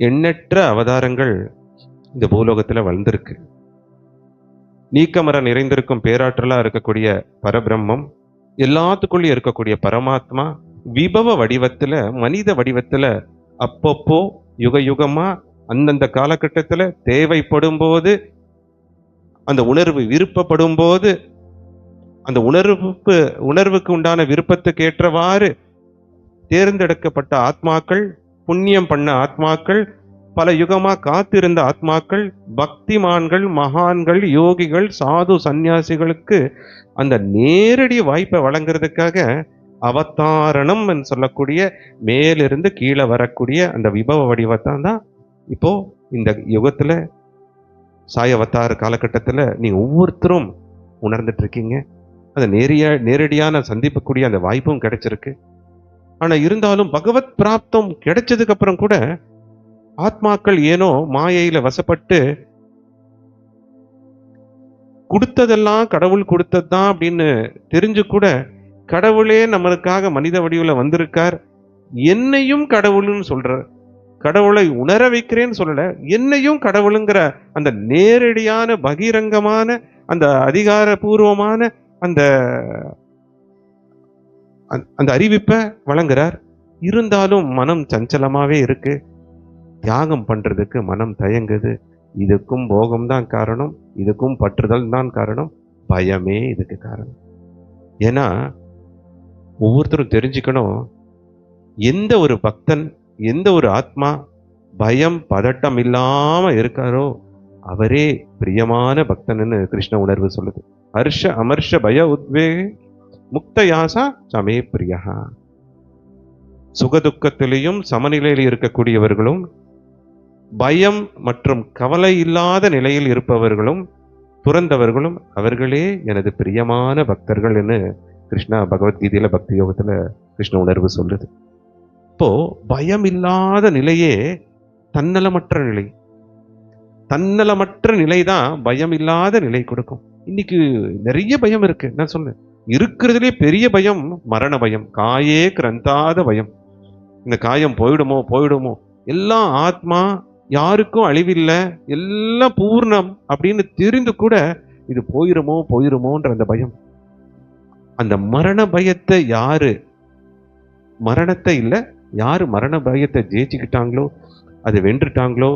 எண்ணற்ற அவதாரங்கள் இந்த பூலோகத்துல வந்திருக்கு. நீக்கமற நிறைந்திருக்கும் பேராற்றலா இருக்கக்கூடிய பரபிரம்மம், எல்லாத்துக்குள்ளயும் இருக்கக்கூடிய பரமாத்மா, விபவ வடிவத்துல, மனித வடிவத்துல அப்பப்போ யுக யுகமா அந்தந்த காலகட்டத்துல தேவைப்படும்போது, அந்த உணர்வு விருப்பப்படும்போது, அந்த உணர்வுக்கு உண்டான விருப்பத்துக்கு ஏற்றவாறு தேர்ந்தெடுக்கப்பட்ட ஆத்மாக்கள், புண்ணியம் பண்ண ஆத்மாக்கள், பல யுகமா காத்திருந்த ஆத்மாக்கள், பக்திமான்கள், மகான்கள், யோகிகள், சாது சந்நியாசிகளுக்கு அந்த நேரடி வாய்ப்பை வழங்குறதுக்காக அவதாரணம் என்று சொல்லக்கூடிய மேலிருந்து கீழே வரக்கூடிய அந்த விபவ வடிவத்தான் தான் இப்போ இந்த யுகத்துல சாய் அவதார காலகட்டத்துல நீங்க ஒவ்வொருத்தரும் உணர்ந்துட்டு இருக்கீங்க. அந்த நேரடியான சந்திப்புக்கூடிய அந்த வாய்ப்பும் கிடைச்சிருக்கு. ஆனா இருந்தாலும் பகவத் பிராப்தம் கிடைச்சதுக்கு அப்புறம் கூட ஆத்மாக்கள் ஏனோ மாயையில வசப்பட்டு கொடுத்ததெல்லாம் கடவுள் கொடுத்ததுதான் அப்படின்னு தெரிஞ்சு கூட கடவுளே நம்மளுக்காக மனித வடிவில் வந்திருக்கார், என்னையும் கடவுள்னு சொல்றார். கடவுளை உணர வைக்கிறேன்னு சொல்லல, என்னையும் கடவுளுங்கிற அந்த நேரடியான பகிரங்கமான அந்த அதிகாரபூர்வமான அந்த அந்த அறிவிப்பை வழங்குறார். இருந்தாலும் மனம் சஞ்சலமாவே இருக்கு. தியாகம் பண்றதுக்கு மனம் தயங்குது. இதுக்கும் போகம்தான் காரணம், இதுக்கும் பற்றுதல் தான் காரணம், பயமே இதுக்கு காரணம். ஏன்னா ஒவ்வொருத்தரும் தெரிஞ்சுக்கணும், எந்த ஒரு பக்தன், எந்த ஒரு ஆத்மா பயம் பதட்டம் இல்லாம இருக்காரோ அவரே பிரியமான பக்தன்னு கிருஷ்ண உணர்வு சொல்லுது. ஹர்ஷ அமர்ஷ பய உத்வே முக்தயாசா சமே பிரியா. சுகதுக்கத்திலையும் சமநிலையில் இருக்கக்கூடியவர்களும், பயம் மற்றும் கவலை இல்லாத நிலையில் இருப்பவர்களும், துறந்தவர்களும் அவர்களே எனது பிரியமான பக்தர்கள் என்று கிருஷ்ணா பகவத்கீதையில பக்தி யோகத்துல கிருஷ்ண உணர்வு சொல்லுது. இப்போ பயம் இல்லாத நிலையே தன்னலமற்ற நிலை. தன்னலமற்ற நிலை தான் பயம் இல்லாத நிலை கொடுக்கும். இன்னைக்கு நிறைய பயம் இருக்கு. நான் சொன்னேன், இருக்கிறதுலே பெரிய பயம் மரண பயம், காயே கிரந்தாத பயம். இந்த காயம் போயிடுமோ போயிடுமோ, எல்லாம் ஆத்மா, யாருக்கும் அழிவில்லை, எல்லாம் பூர்ணம் அப்படின்னு தெரிந்து கூட இது போயிருமோ போயிருமோன்ற அந்த பயம். அந்த மரண பயத்தை மரணத்தை இல்லை, யாரு மரண பயத்தை ஜெயிச்சுக்கிட்டாங்களோ, அதை வென்றுட்டாங்களோ,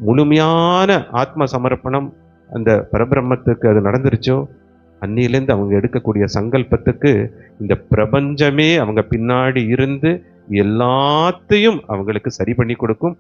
முழுமையான ஆத்ம சமர்ப்பணம் அந்த பரபிரம்மத்துக்கு அது நடந்துருச்சோ, அன்னிலேருந்து அவங்க எடுக்கக்கூடிய சங்கல்பத்துக்கு இந்த பிரபஞ்சமே அவங்க பின்னாடி இருந்து எல்லாத்தையும் அவங்களுக்கு சரி பண்ணி கொடுக்கும்.